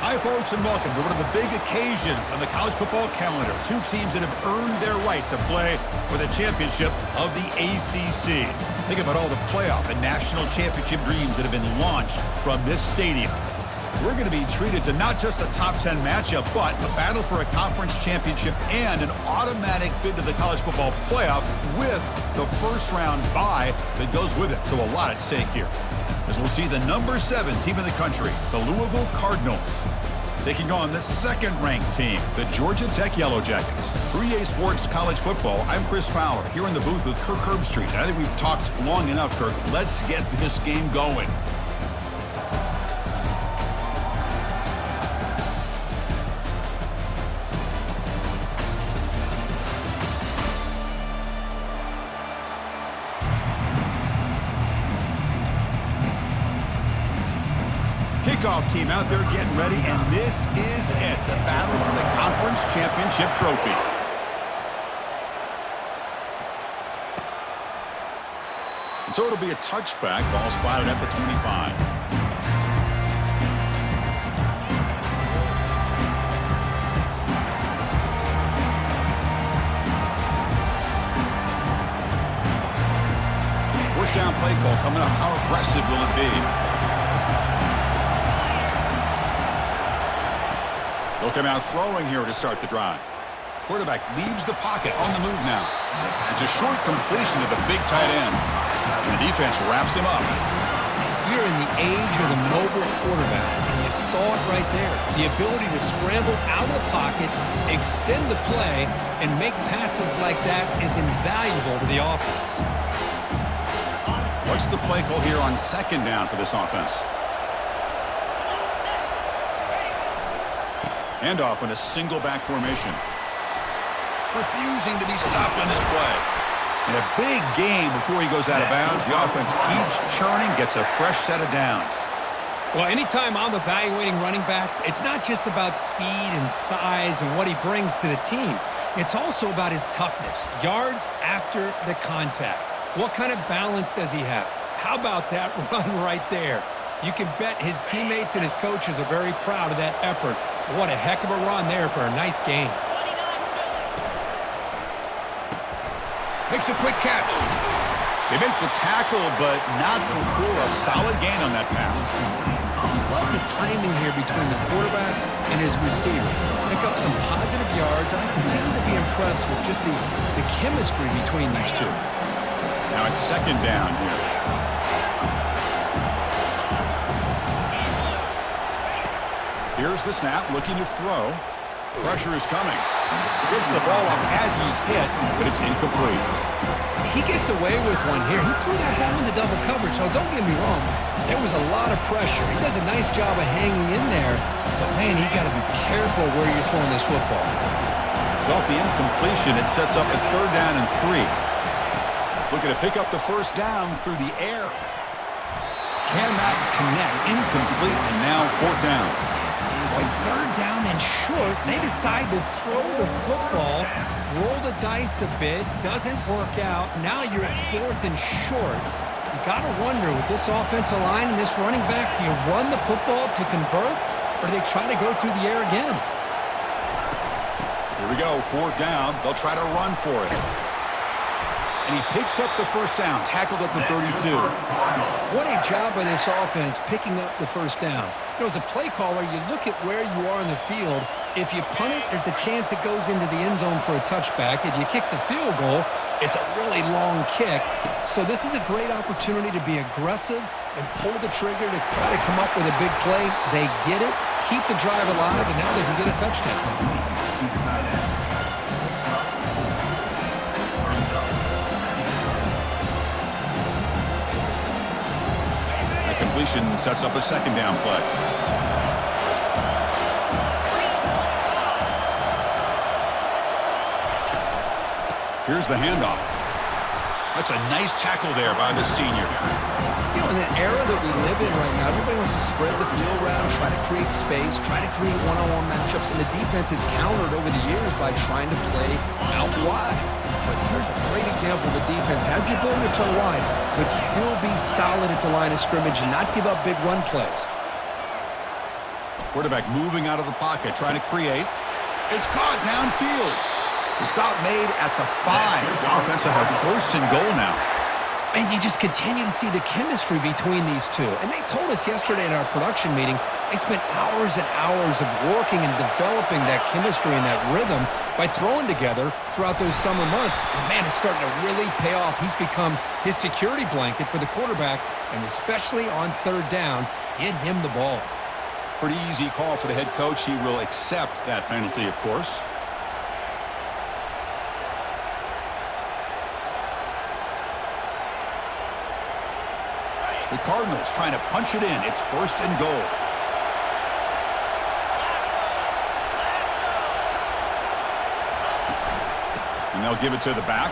Hi, folks, and welcome to one of the big occasions on the college football calendar. Two teams that have earned their right to play for the championship of the ACC. Think about all the playoff and national championship dreams that have been launched from this stadium. We're going to be treated to not just a top 10 matchup, but a battle for a conference championship and an automatic bid to the college football playoff with the first round bye that goes with it. So a lot at stake here, as we'll see the number 7 team in the country, the Louisville Cardinals, taking on the second-ranked team, the Georgia Tech Yellow Jackets. For EA Sports College Football, I'm Chris Fowler, here in the booth with Kirk Herbstreit. And I think we've talked long enough, Kirk. Let's get this game going. Kickoff team out there getting ready, and this is it, the battle for the conference championship trophy. And so it'll be a touchback, ball spotted at the 25. First down play call coming up. How aggressive will it be? They'll come out throwing here to start the drive. Quarterback leaves the pocket on the move now. It's a short completion to the big tight end. And the defense wraps him up. We're in the age of the mobile quarterback, and you saw it right there. The ability to scramble out of the pocket, extend the play, and make passes like that is invaluable to the offense. What's the play call here on second down for this offense? Handoff in a single back formation. Refusing to be stopped on this play. And a big game before he goes out of bounds. The offense keeps churning, gets a fresh set of downs. Well, anytime I'm evaluating running backs, it's not just about speed and size and what he brings to the team. It's also about his toughness. Yards after the contact. What kind of balance does he have? How about that run right there? You can bet his teammates and his coaches are very proud of that effort. What a heck of a run there for a nice gain. Makes a quick catch. They make the tackle, but not before a solid gain on that pass. Love the timing here between the quarterback and his receiver. Pick up some positive yards, and I continue to be impressed with just the chemistry between these two. Now it's second down here. Here's the snap, looking to throw. Pressure is coming. Gets the ball off as he's hit, but it's incomplete. He gets away with one here. He threw that ball into double coverage, so don't get me wrong. There was a lot of pressure. He does a nice job of hanging in there, but, man, he got to be careful where you're throwing this football. So off the incompletion, it sets up a third down and 3. Looking to pick up the first down through the air. Cannot connect. Incomplete, and now fourth down. With third down and short, they decide to throw the football, roll the dice a bit, doesn't work out. Now you're at fourth and short. You got to wonder, with this offensive line and this running back, do you run the football to convert, or do they try to go through the air again? Here we go, fourth down. They'll try to run for it. And he picks up the first down, tackled at the 32. What a job by this offense picking up the first down. You know, as a play caller, you look at where you are in the field. If you punt it, there's a chance it goes into the end zone for a touchback. If you kick the field goal, it's a really long kick. So this is a great opportunity to be aggressive and pull the trigger to try to come up with a big play. They get it, keep the drive alive, and now they can get a touchdown. Completion sets up a second down play. Here's the handoff. That's a nice tackle there by the senior. You know, in the era that we live in right now, everybody wants to spread the field around, try to create space, try to create one-on-one matchups, and the defense is countered over the years by trying to play out wide. But here's a great example. The defense has the ability to play wide, but still be solid at the line of scrimmage and not give up big run plays. Quarterback moving out of the pocket, trying to create. It's caught downfield. The stop made at the 5. The offense will have first and goal now. And you just continue to see the chemistry between these two. And they told us yesterday in our production meeting, they spent hours and hours of working and developing that chemistry and that rhythm by throwing together throughout those summer months. And, man, it's starting to really pay off. He's become his security blanket for the quarterback, and especially on third down, get him the ball. Pretty easy call for the head coach. He will accept that penalty, of course. The Cardinals trying to punch it in. It's first and goal. And they'll give it to the back.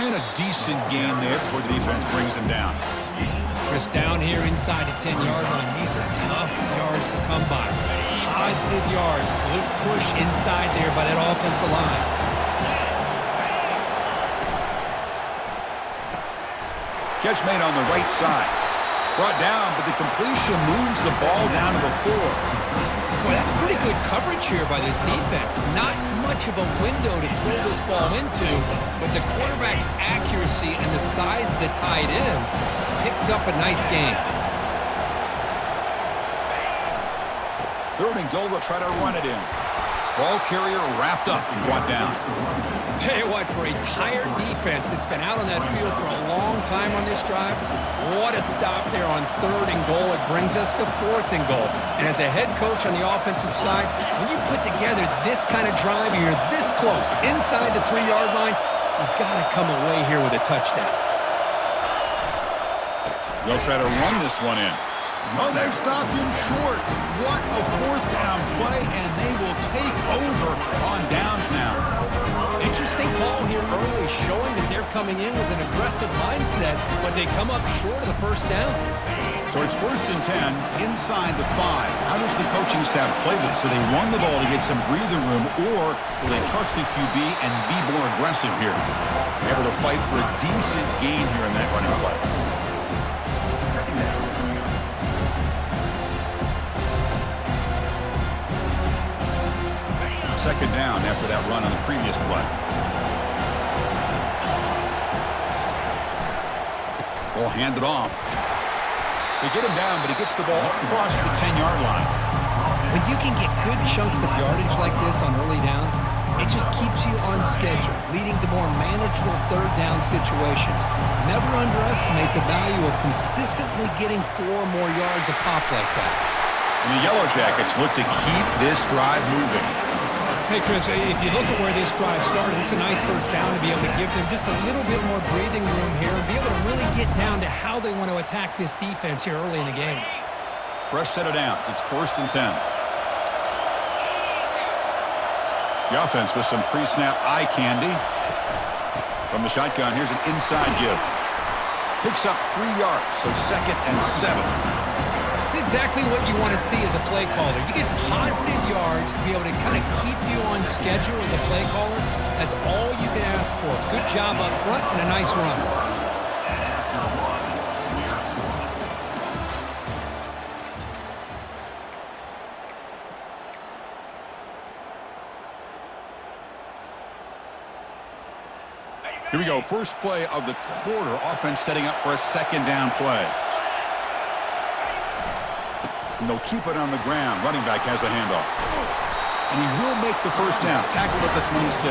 And a decent gain there before the defense brings him down. Chris, down here inside the 10-yard line, these are tough yards to come by. Positive yards. Good push inside there by that offensive line. Catch made on the right side. Brought down, but the completion moves the ball down to the 4. Boy, that's pretty good coverage here by this defense. Not much of a window to throw this ball into, but the quarterback's accuracy and the size of the tight end picks up a nice gain. Third and goal, they'll try to run it in. Ball carrier wrapped up and brought down. Tell you what, for a tired defense that's been out on that field for a long time on this drive, what a stop there on third and goal. It brings us to fourth and goal. And as a head coach on the offensive side, when you put together this kind of drive, you're this close inside the 3-yard line, you've got to come away here with a touchdown. They'll try to run this one in. Oh, they've stopped him short. What a fourth down play, and they will take over on downs now. Interesting call here early, showing that they're coming in with an aggressive mindset, but they come up short of the first down. So it's first and 10 inside the 5. How does the coaching staff play this? So they run the ball to get some breathing room, or will they trust the QB and be more aggressive here? Able to fight for a decent gain here in that running play. Second down after that run on the previous play. Ball handed off. They get him down, but he gets the ball across the 10-yard line. When you can get good chunks of yardage like this on early downs, it just keeps you on schedule, leading to more manageable third down situations. Never underestimate the value of consistently getting 4 more yards a pop like that. And the Yellow Jackets look to keep this drive moving. Hey, Chris, if you look at where this drive started, it's a nice first down to be able to give them just a little bit more breathing room here and be able to really get down to how they want to attack this defense here early in the game. Fresh set of downs. It's first and 10. The offense with some pre-snap eye candy. From the shotgun, here's an inside give. Picks up 3 yards, so second and 7. It's exactly what you want to see as a play caller. You get positive yards to be able to kind of keep you on schedule as a play caller. That's all you can ask for. Good job up front and a nice run. Here we go. First play of the quarter. Offense setting up for a second down play. And they'll keep it on the ground. Running back has the handoff. And he will make the first down. Tackled at the 26.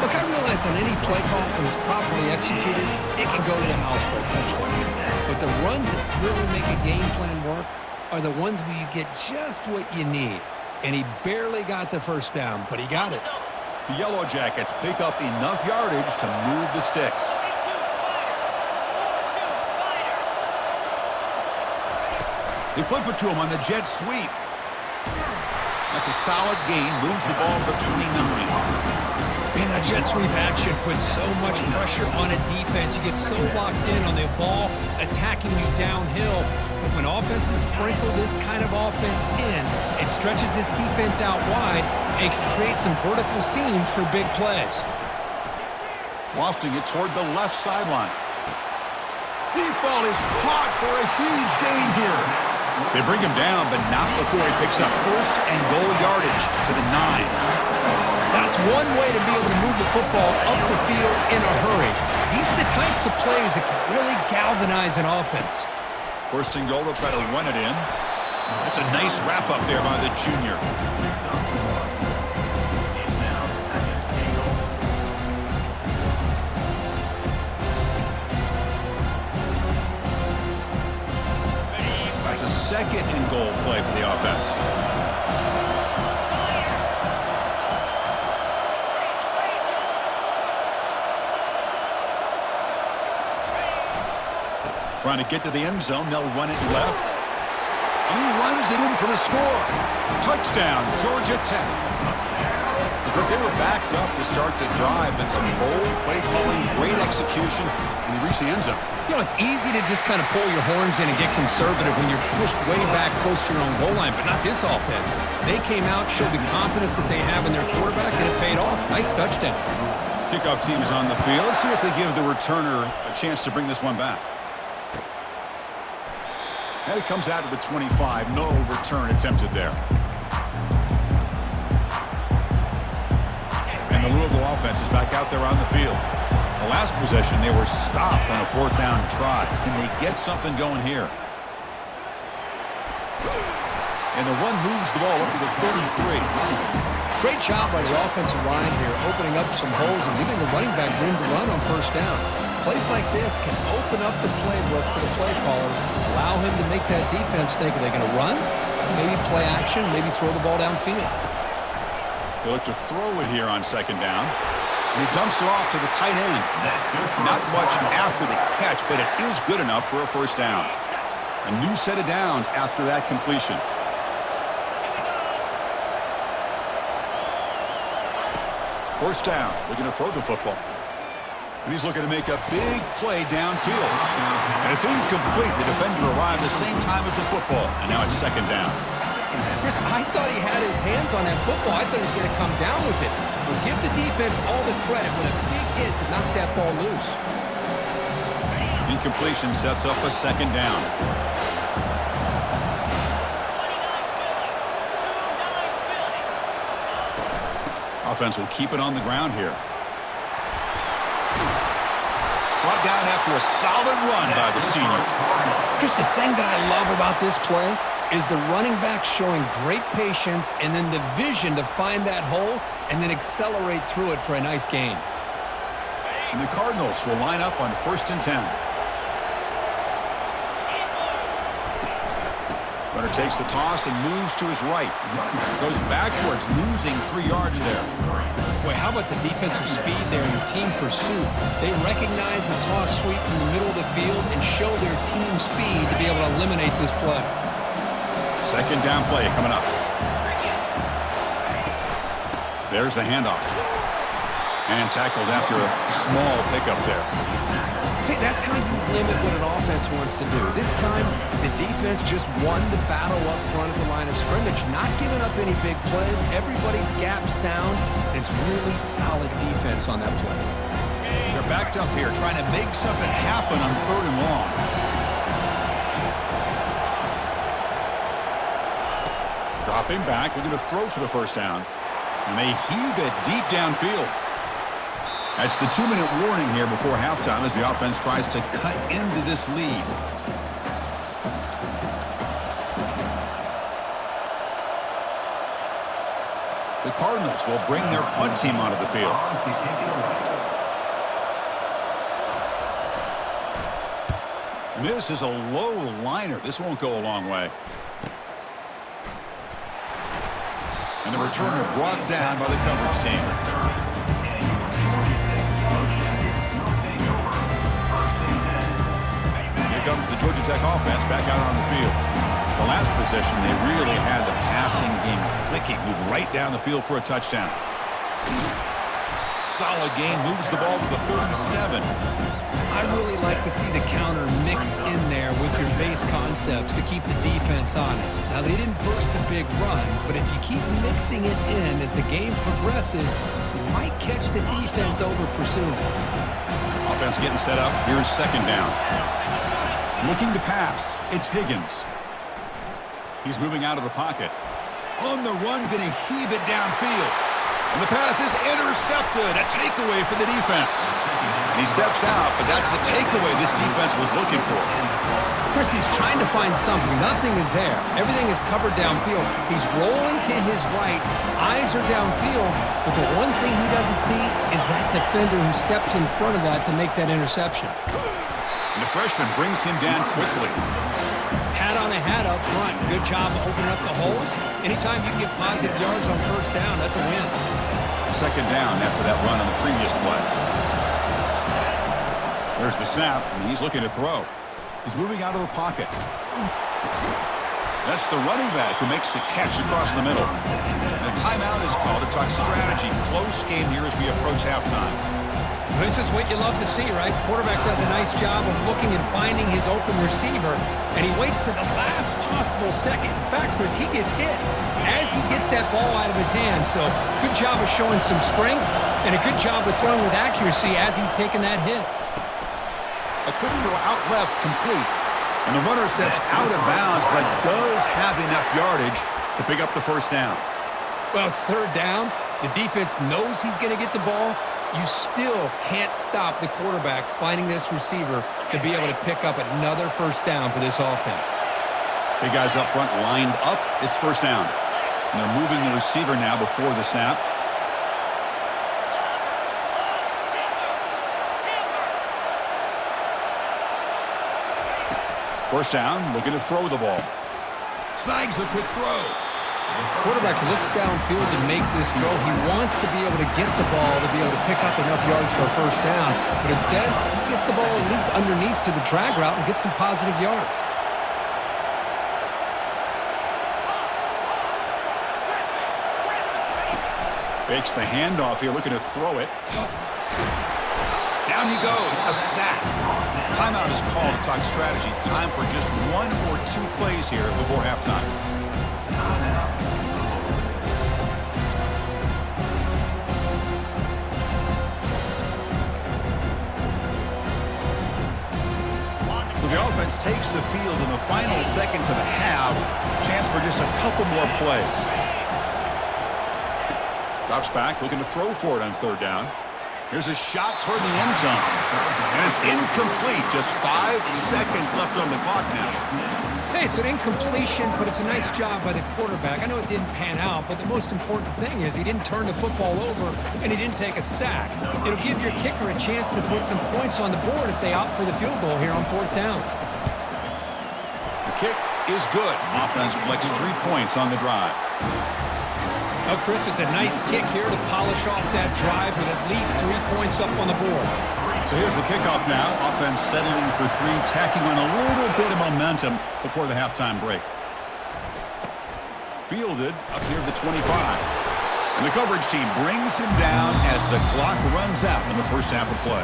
Look, I realize on any play call that is properly executed, it can go to the house for a touchdown. But the runs that really make a game plan work are the ones where you get just what you need. And he barely got the first down, but he got it. The Yellow Jackets pick up enough yardage to move the sticks. They flip it to him on the jet sweep. That's a solid gain. Moves the ball to the 29. Man, that jet sweep action puts so much pressure on a defense. You get so locked in on the ball attacking you downhill. But when offenses sprinkle this kind of offense in, it stretches this defense out wide and can create some vertical seams for big plays. Lofting it toward the left sideline. Deep ball is caught for a huge gain here. They bring him down, but not before he picks up first and goal yardage to the 9. That's one way to be able to move the football up the field in a hurry. These are the types of plays that can really galvanize an offense. First and goal, they'll try to run it in. That's a nice wrap up there by the junior. That's a second and goal play for the offense. Trying to get to the end zone. They'll run it left. And he runs it in for the score. Touchdown, Georgia Tech. They were backed up to start the drive, and some bold play calling, great execution, and he reached the end zone. You know, it's easy to just kind of pull your horns in and get conservative when you're pushed way back close to your own goal line, but not this offense. They came out, showed the confidence that they have in their quarterback, and it paid off. Nice touchdown. Kickoff team is on the field. Let's see if they give the returner a chance to bring this one back. And it comes out to the 25. No return attempted there. And the Louisville offense is back out there on the field. The last possession, they were stopped on a 4th down try. Can they get something going here? And the run moves the ball up to the 33. Great job by the offensive line here, opening up some holes and giving the running back room to run on first down. Plays like this can open up the playbook for the play caller, allow him to make that defense think, are they going to run? Maybe play action, maybe throw the ball downfield. They look to throw it here on 2nd down. And he dumps it off to the tight end. Not much after the catch, but it is good enough for a first down. A new set of downs after that completion. First down. We're going to throw the football. And he's looking to make a big play downfield. And it's incomplete. The defender arrived the same time as the football. And now it's 2nd down. Chris, I thought he had his hands on that football. I thought he was going to come down with it. But give the defense all the credit with a big hit to knock that ball loose. Incompletion sets up a 2nd down. Offense will keep it on the ground here. Brought down after a solid run by the senior. Chris, the thing that I love about this play is the running back showing great patience and then the vision to find that hole and then accelerate through it for a nice gain. And the Cardinals will line up on 1st and 10. Runner takes the toss and moves to his right. Goes backwards, losing 3 yards there. Boy, how about the defensive speed there in team pursuit? They recognize the toss sweep from the middle of the field and show their team speed to be able to eliminate this play. 2nd down play coming up. There's the handoff. And tackled after a small pickup there. See, that's how you limit what an offense wants to do. This time, the defense just won the battle up front at the line of scrimmage, not giving up any big plays. Everybody's gap sound, and it's really solid defense on that play. They're backed up here, trying to make something happen on 3rd and long. Dropping back, they're going to throw for the first down. And they heave it deep downfield. That's the 2-minute warning here before halftime as the offense tries to cut into this lead. The Cardinals will bring their punt team onto the field. And this is a low liner. This won't go a long way. And the returner brought down by the coverage team. Here comes the Georgia Tech offense back out on the field. The last possession, they really had the passing game clicking. Moved right down the field for a touchdown. Solid gain, moves the ball to the 37. I really like to see the counter mixed in there with your base concepts to keep the defense honest. Now, they didn't burst a big run, but if you keep mixing it in as the game progresses, you might catch the defense over pursuing. Offense getting set up. Here's 2nd down. Looking to pass. It's Higgins. He's moving out of the pocket. On the run, going to heave it downfield. And the pass is intercepted. A takeaway for the defense. And he steps out, but that's the takeaway this defense was looking for. Chris, he's trying to find something. Nothing is there. Everything is covered downfield. He's rolling to his right. Eyes are downfield. But the one thing he doesn't see is that defender who steps in front of that to make that interception. And the freshman brings him down quickly. Hat on a hat up front. Good job opening up the holes. Anytime you get positive yards on first down, that's a win. Second down after that run on the previous play. There's the snap, and he's looking to throw. He's moving out of the pocket. That's the running back who makes the catch across the middle. And a timeout is called to talk strategy. Close game here as we approach halftime. This is what you love to see, right? Quarterback does a nice job of looking and finding his open receiver, and he waits to the last possible second. In fact, Chris, he gets hit as he gets that ball out of his hands. So good job of showing some strength and a good job of throwing with accuracy as he's taking that hit. A quick throw out left, complete. And the runner steps out of bounds, but does have enough yardage to pick up the first down. Well, it's third down. The defense knows he's going to get the ball. You still can't stop the quarterback finding this receiver to be able to pick up another first down for this offense. Big guys up front lined up. It's first down. And they're moving the receiver now before the snap. First down, looking to throw the ball. Snags the quick throw. Quarterback looks downfield to make this throw. He wants to be able to get the ball to be able to pick up enough yards for a first down. But instead, he gets the ball at least underneath to the drag route and gets some positive yards. Fakes the handoff here, looking to throw it. Down he goes, a sack. Timeout is called to talk strategy. Time for just one or two plays here before halftime. So the offense takes the field in the final seconds of the half. Chance for just a couple more plays. Drops back, looking to throw for it on third down. Here's a shot toward the end zone. And it's incomplete. Just 5 seconds left on the clock now. Hey, it's an incompletion, but it's a nice job by the quarterback. I know it didn't pan out, but the most important thing is he didn't turn the football over and he didn't take a sack. It'll give your kicker a chance to put some points on the board if they opt for the field goal here on fourth down. The kick is good. Offense collects 3 points on the drive. Oh, Chris, it's a nice kick here to polish off that drive with at least 3 points up on the board. So here's the kickoff now. Offense settling for 3, tacking on a little bit of momentum before the halftime break. Fielded up near the 25. And the coverage team brings him down as the clock runs out in the first half of play.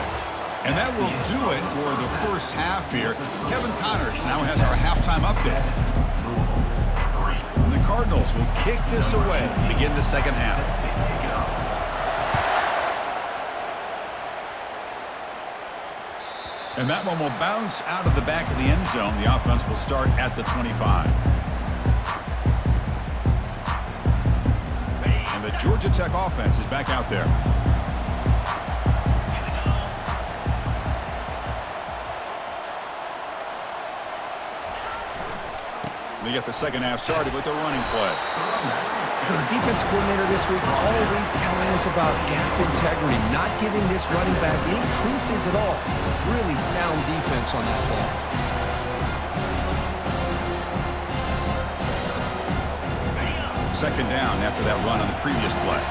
And that will do it for the first half here. Kevin Connors now has our halftime update. And the Cardinals will kick this away to begin the second half. And that one will bounce out of the back of the end zone. The offense will start at the 25. And the Georgia Tech offense is back out there. They get the second half started with a running play. The defense coordinator this week already telling us about gap integrity, not giving this running back any creases at all. Really sound defense on that play. Second down after that run on the previous play.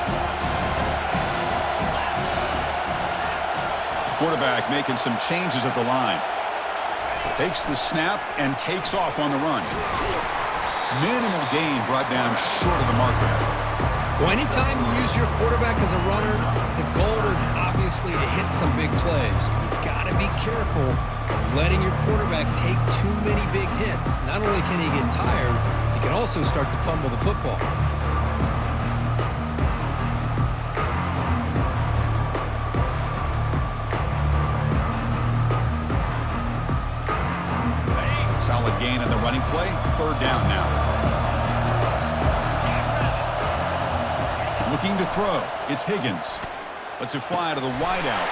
Quarterback making some changes at the line. Takes the snap and takes off on the run. Minimal gain brought down short of the marker. Well, anytime you use your quarterback as a runner, the goal is obviously to hit some big plays. You've got to be careful of letting your quarterback take too many big hits. Not only can he get tired, he can also start to fumble the football. Solid gain on the running play. Third down now. Looking to throw. It's Higgins. Lets it fly to the wideout.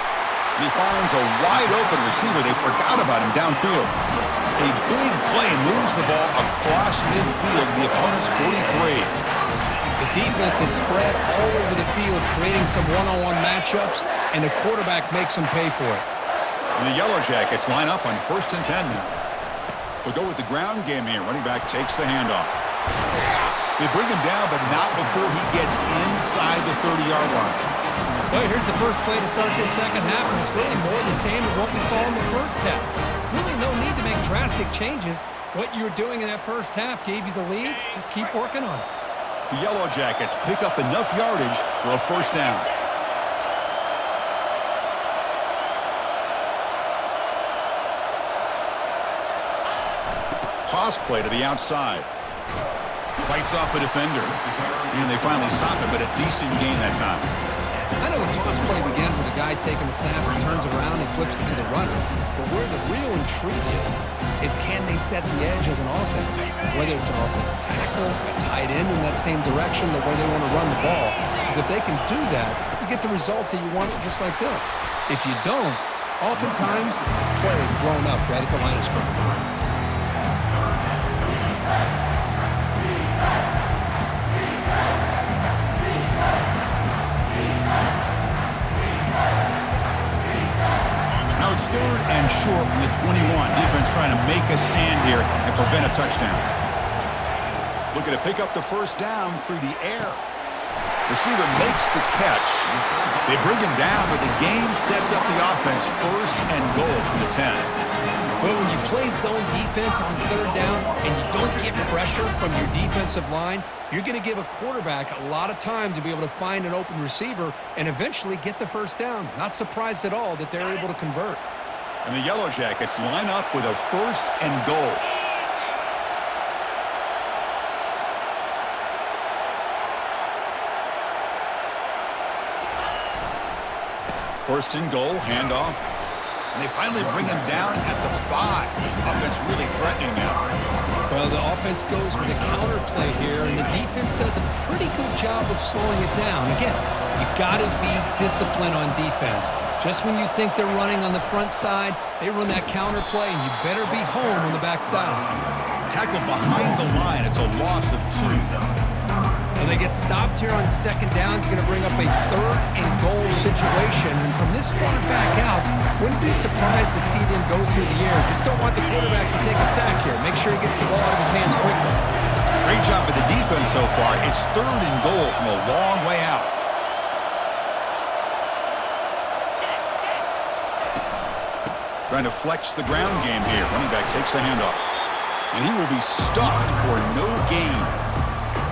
And he finds a wide-open receiver. They forgot about him downfield. A big play moves the ball across midfield. The opponent's 43. The defense is spread all over the field, creating some one-on-one matchups, and the quarterback makes them pay for it. And the Yellow Jackets line up on 1st and 10 now. They'll go with the ground game here. Running back takes the handoff. They bring him down, but not before he gets inside the 30-yard line. Well, here's the first play to start this second half, and it's really more the same as what we saw in the first half. Really no need to make drastic changes. What you were doing in that first half gave you the lead. Just keep working on it. The Yellow Jackets pick up enough yardage for a 1st down. Toss play to the outside. Fights off a defender. And they finally stop it, but a decent gain that time. I know the toss play begins with a guy taking the snap and turns around and flips it to the runner. But where the real intrigue is can they set the edge as an offense? Whether it's an offensive tackle, a tight end in that same direction, the way they want to run the ball. Because if they can do that, you get the result that you want just like this. If you don't, oftentimes, players blown up right at the line of scrimmage. Now it's 3rd and short from the 21. Defense trying to make a stand here and prevent a touchdown. Looking to pick up the 1st down through the air. Receiver makes the catch. They bring him down, but the game sets up the offense 1st and goal from the 10. Well, when you play zone defense on 3rd down and you don't get pressure from your defensive line, you're going to give a quarterback a lot of time to be able to find an open receiver and eventually get the 1st down. Not surprised at all that they're able to convert. And the Yellow Jackets line up with a 1st and goal. First and goal, handoff. And they finally bring him down at the 5. Offense really threatening now. Well, the offense goes with a counter play here, and the defense does a pretty good job of slowing it down. Again, you got to be disciplined on defense. Just when you think they're running on the front side, they run that counter play, and you better be home on the back side. Tackled behind the line. It's a loss of 2. And they get stopped here on 2nd down. It's going to bring up a 3rd and goal situation. And from this far back out, wouldn't be surprised to see them go through the air. Just don't want the quarterback to take a sack here. Make sure he gets the ball out of his hands quickly. Great job with the defense so far. It's 3rd and goal from a long way out. Trying to flex the ground game here. Running back takes the handoff. And he will be stuffed for no gain.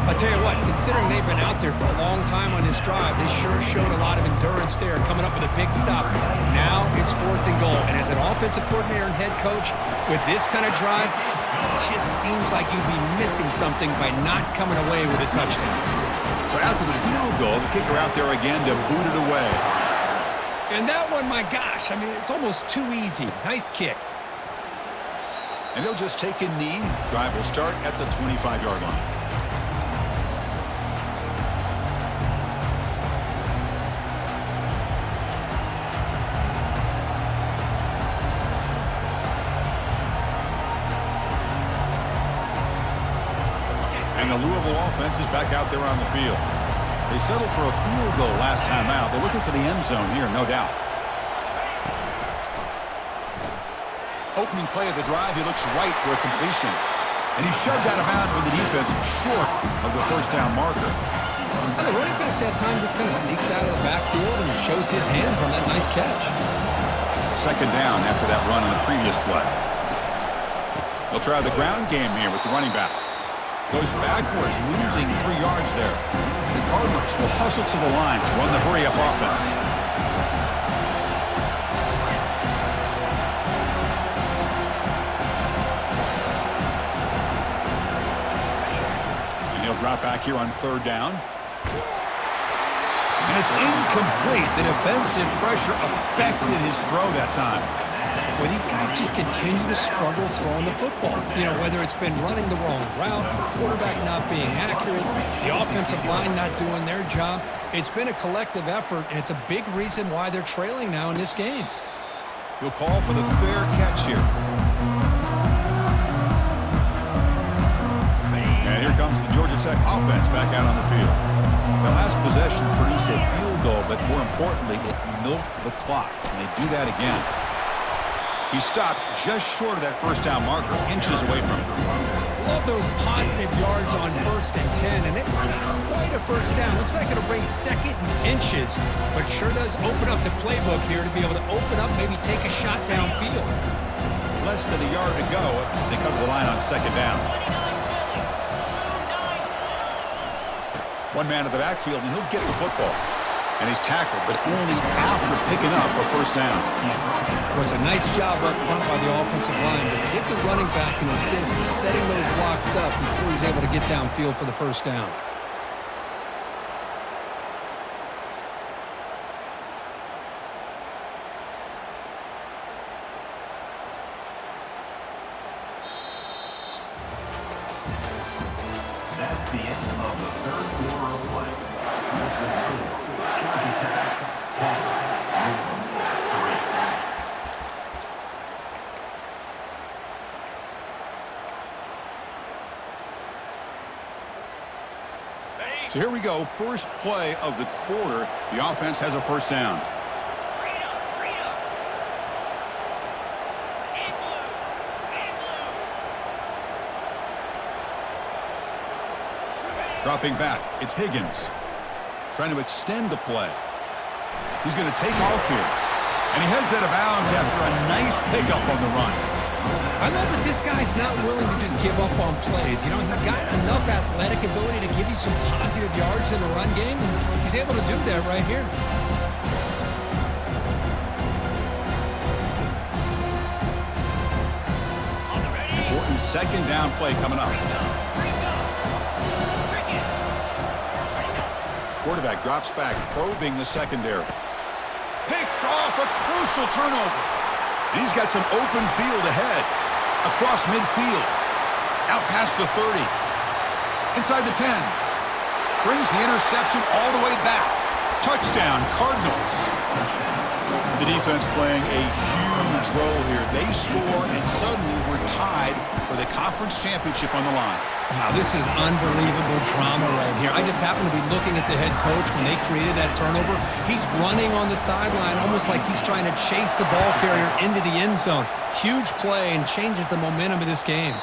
I'll tell you what, considering they've been out there for a long time on this drive, they sure showed a lot of endurance there, coming up with a big stop. Now it's 4th and goal. And as an offensive coordinator and head coach, with this kind of drive, it just seems like you'd be missing something by not coming away with a touchdown. So after the field goal, the kicker out there again to boot it away. And that one, my gosh, I mean, it's almost too easy. Nice kick. And he'll just take a knee. Drive will start at the 25-yard line. And the Louisville offense is back out there on the field. They settled for a field goal last time out. They're looking for the end zone here, no doubt. Opening play of the drive, he looks right for a completion. And he's shoved out of bounds with the defense short of the 1st down marker. And the running back that time just kind of sneaks out of the backfield and shows his hands on that nice catch. 2nd down after that run on the previous play. They'll try the ground game here with the running back. Goes backwards, losing 3 yards there. The Cardinals will hustle to the line to run the hurry-up offense. And he'll drop back here on 3rd down. And it's incomplete. The defensive pressure affected his throw that time. Well, these guys just continue to struggle throwing the football. You know, whether it's been running the wrong route, the quarterback not being accurate, the offensive line not doing their job. It's been a collective effort, and it's a big reason why they're trailing now in this game. He'll call for the fair catch here. And here comes the Georgia Tech offense back out on the field. The last possession produced a field goal, but more importantly, it milked the clock. And they do that again. He stopped just short of that first down marker, inches away from it. Love those positive yards on 1st and 10, and it's not quite a first down. Looks like it'll bring second and inches, but sure does open up the playbook here to be able to open up, maybe take a shot downfield. Less than a yard to go as they come to the line on 2nd down. One man at the backfield, and he'll get the football. And he's tackled, but only after picking up a first down. It was a nice job up front by the offensive line, but give the running back an assist for setting those blocks up before he's able to get downfield for the first down. That's the end of the 3rd quarter of play. Here's the score. Georgia Tech 10, Louisville 3. So here we go, first play of the quarter. The offense has a first down. Dropping back, it's Higgins. Trying to extend the play. He's going to take off here. And he heads out of bounds after a nice pickup on the run. I love that this guy's not willing to just give up on plays. You know, he's got enough athletic ability to give you some positive yards in the run game, and he's able to do that right here. Important 2nd down play coming up. Quarterback drops back, probing the secondary. Picked off, a crucial turnover. And he's got some open field ahead. Across midfield. Out past the 30. Inside the 10. Brings the interception all the way back. Touchdown, Cardinals. The defense playing a huge role here. They score, and suddenly we're tied for the conference championship on the line. Wow, this is unbelievable drama right here. I just happen to be looking at the head coach when they created that turnover. He's running on the sideline almost like he's trying to chase the ball carrier into the end zone. Huge play and changes the momentum of this game.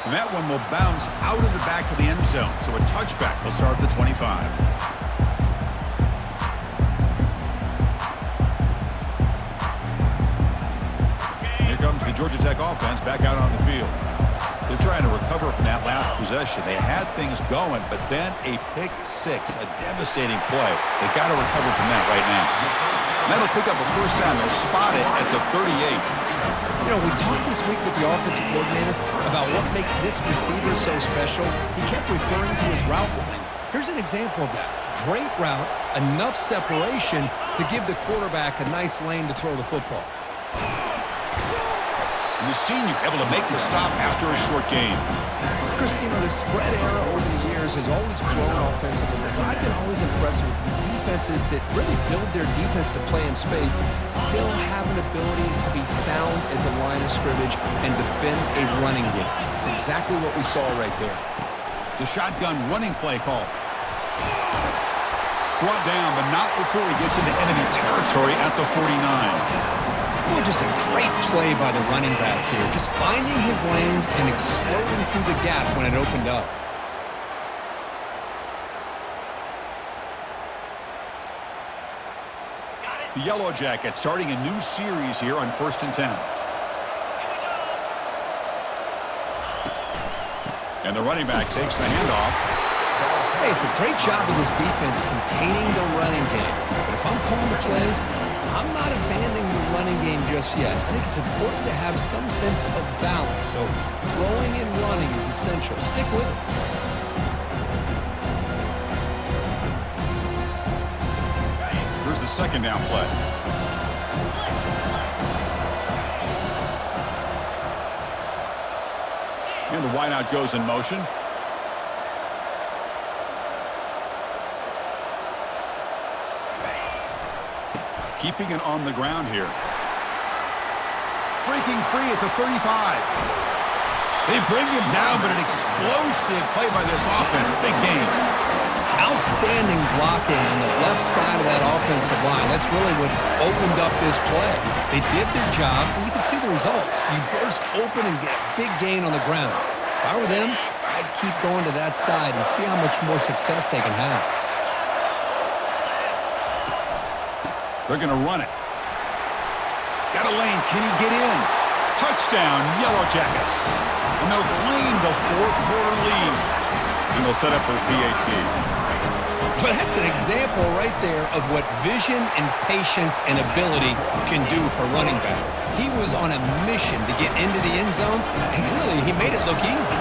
And that one will bounce out of the back of the end zone. So a touchback will start at the 25. Here comes the Georgia Tech offense back out on the field. They're trying to recover from that last possession. They had things going, but then a pick six, a devastating play. They got to recover from that right now. And that'll pick up a first down. They'll spot it at the 38. You know, we talked this week with the offensive coordinator about what makes this receiver so special. He kept referring to his route running. Here's an example of that. Great route, enough separation to give the quarterback a nice lane to throw the football. And the senior able to make the stop after a short game. Chris, you know, the spread era over the years has always grown offensively, but I've been always impressed with defenses that really build their defense to play in space, still have an ability to be sound at the line of scrimmage and defend a running game. It's exactly what we saw right there. The shotgun running play call. Brought down, but not before he gets into enemy territory at the 49. Oh, just a great play by the running back here. Just finding his lanes and exploding through the gap when it opened up. The Yellow Jackets starting a new series here on 1st and 10. And the running back takes the handoff. Hey, it's a great job of this defense containing the running game. But if I'm calling the plays, I'm not abandoning the running game just yet. I think it's important to have some sense of balance. So throwing and running is essential. Stick with it. Here's the 2nd down play. And the wideout goes in motion. Keeping it on the ground here. Breaking free at the 35. They bring him down, but an explosive play by this offense. Big game. Outstanding blocking on the left side of that offensive line. That's really what opened up this play. They did their job, and you can see the results. You burst open and get a big gain on the ground. If I were them, I'd keep going to that side and see how much more success they can have. They're going to run it. Got a lane. Can he get in? Touchdown, Yellow Jackets. And they'll claim the fourth quarter lead. And they'll set up for the PAT. Well, that's an example right there of what vision and patience and ability can do for running back. He was on a mission to get into the end zone, and really, he made it look easy.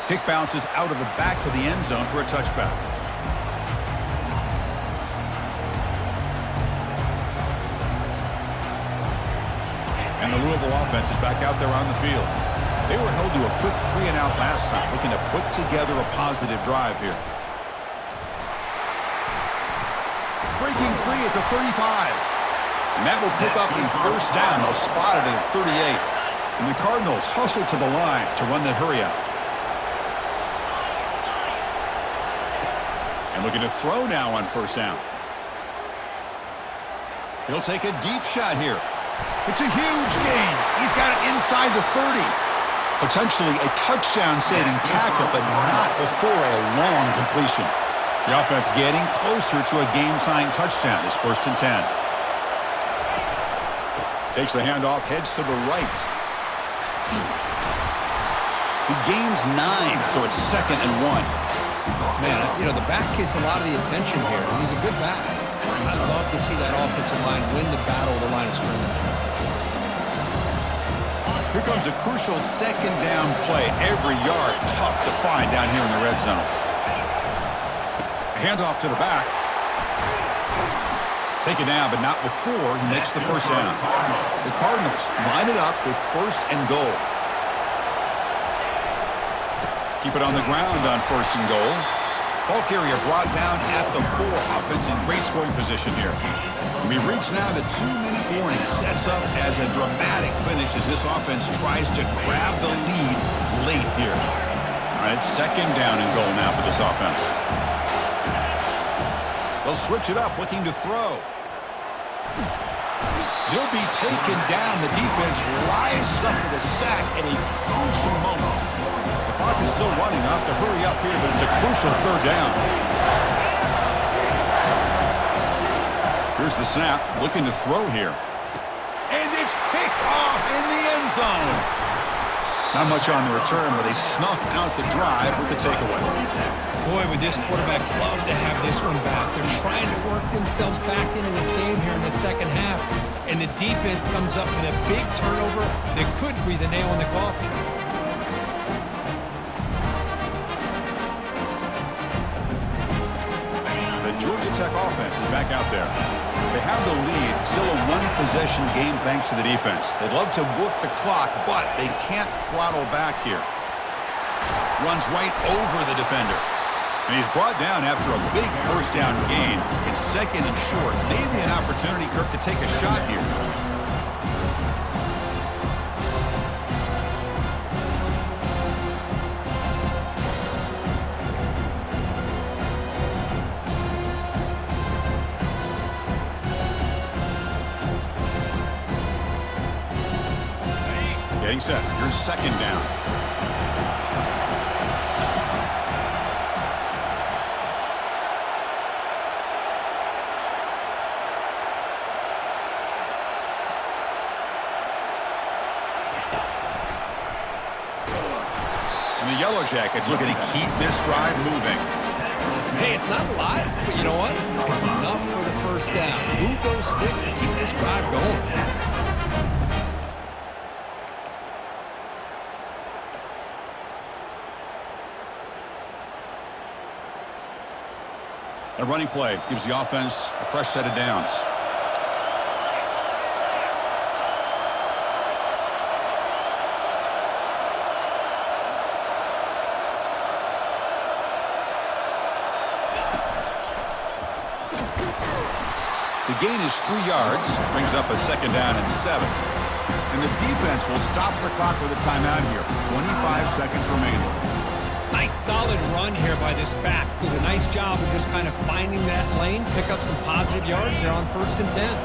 Kick bounces out of the back of the end zone for a touchback. And the Louisville offense is back out there on the field. They were held to a quick 3-and-out last time, looking to put together a positive drive here. Breaking free at the 35. And that will pick up a first down. They'll spot it at the 38. And the Cardinals hustle to the line to run the hurry out. And looking to throw now on first down. He'll take a deep shot here. It's a huge gain. He's got it inside the 30. Potentially a touchdown-saving tackle, but not before a long completion. The offense getting closer to a game-tying touchdown. It's 1st and 10. Takes the handoff, heads to the right. He gains 9, so it's 2nd and 1. Man, you know, the back gets a lot of the attention here. He's a good back. I'd love to see that offensive line win the battle of the line of scrimmage. Here comes a crucial 2nd down play. Every yard tough to find down here in the red zone. A handoff to the back. Take it down, but not before he makes the first down. The Cardinals line it up with 1st and goal. Keep it on the ground on 1st and goal. Ball carrier brought down at the 4. Offense in great scoring position here. We reach now the 2-minute warning. Sets up as a dramatic finish as this offense tries to grab the lead late here. All right, 2nd down and goal now for this offense. They'll switch it up, looking to throw. He'll be taken down. The defense rises up with a sack at a crucial moment. The clock is still running. Off to hurry up here, but it's a crucial 3rd down. Here's the snap, looking to throw here. And it's picked off in the end zone. Not much on the return, but they snuff out the drive with the takeaway. Boy, would this quarterback love to have this one back. They're trying to work themselves back into this game here in the second half. And the defense comes up with a big turnover that could be the nail in the coffin. The Georgia Tech offense is back out there. They have the lead, still a one-possession game thanks to the defense. They'd love to work the clock, but they can't throttle back here. Runs right over the defender. And he's brought down after a big first down gain. It's 2nd and short. Maybe an opportunity, Kirk, to take a shot here. Getting set. Here's 2nd down. And the Yellow Jackets looking to keep this drive moving. Hey, it's not a lot, but you know what? It's enough for the first down. Move those sticks and keep this drive going. A running play gives the offense a fresh set of downs. The gain is 3 yards, brings up a 2nd down and 7. And the defense will stop the clock with a timeout here. 25 seconds remaining. Nice solid run here by this back. Did a nice job of just kind of finding that lane, pick up some positive yards there on 1st and 10.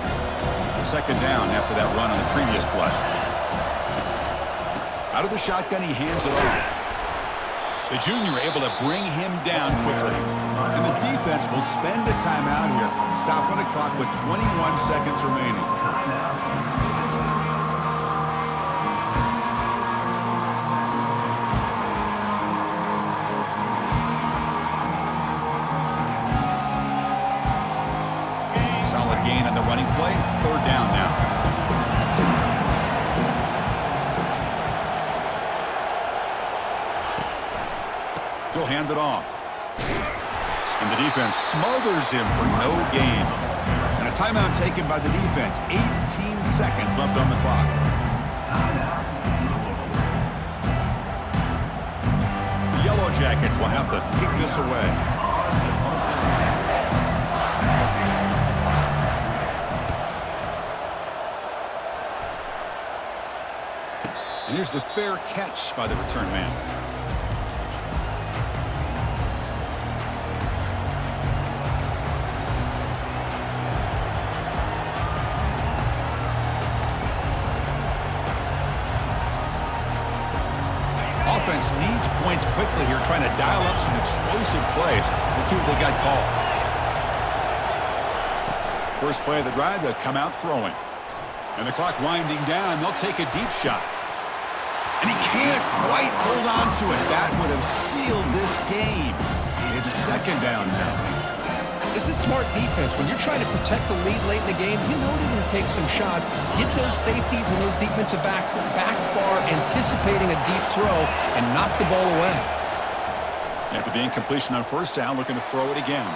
2nd down after that run on the previous play. Out of the shotgun, he hands it off. The junior able to bring him down quickly. And the defense will spend a timeout here, stopping the clock with 21 seconds remaining. Solid gain on the running play. 3rd down now. He'll hand it off. And the defense smothers him for no gain. And a timeout taken by the defense. 18 seconds left on the clock. The Yellow Jackets will have to kick this away. And here's the fair catch by the return man. Offense needs points quickly here, trying to dial up some explosive plays. Let's see what they got called. First play of the drive, they'll come out throwing. And the clock winding down, they'll take a deep shot. And he can't quite hold on to it. That would have sealed this game. It's 2nd down now. This is smart defense. When you're trying to protect the lead late in the game, you know they're going to take some shots, get those safeties and those defensive backs back far, anticipating a deep throw, and knock the ball away. After the incompletion on 1st down, looking to throw it again.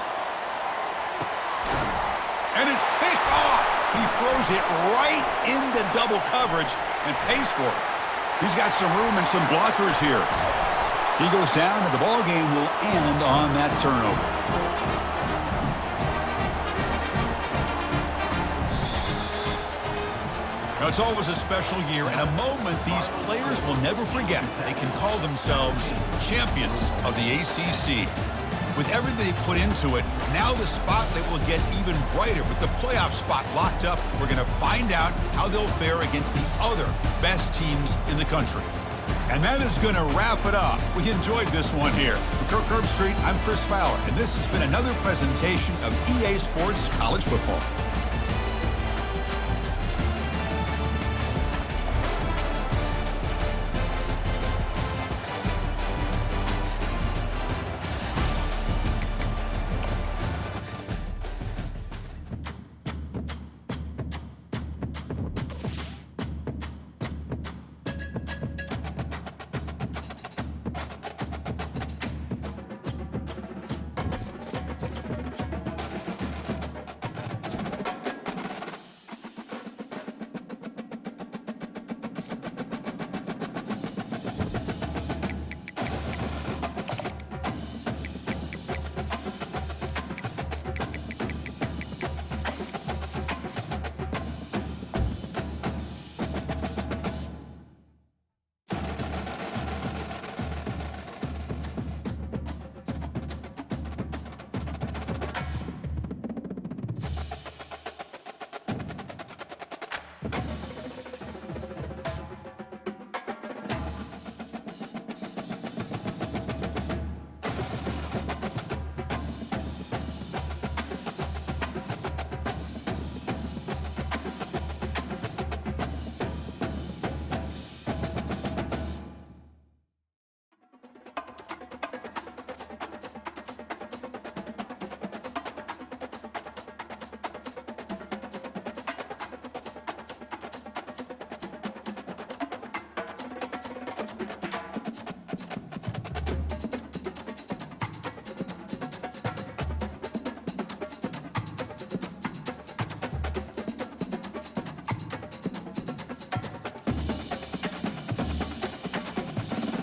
And it's picked off. He throws it right into double coverage and pays for it. He's got some room and some blockers here. He goes down, and the ball game will end on that turnover. Now, it's always a special year and a moment these players will never forget. They can call themselves champions of the ACC. With everything they put into it, now the spotlight will get even brighter. With the playoff spot locked up, we're going to find out how they'll fare against the other best teams in the country. And that is going to wrap it up. We enjoyed this one here. For Kirk Herbstreit, I'm Chris Fowler, and this has been another presentation of EA Sports College Football.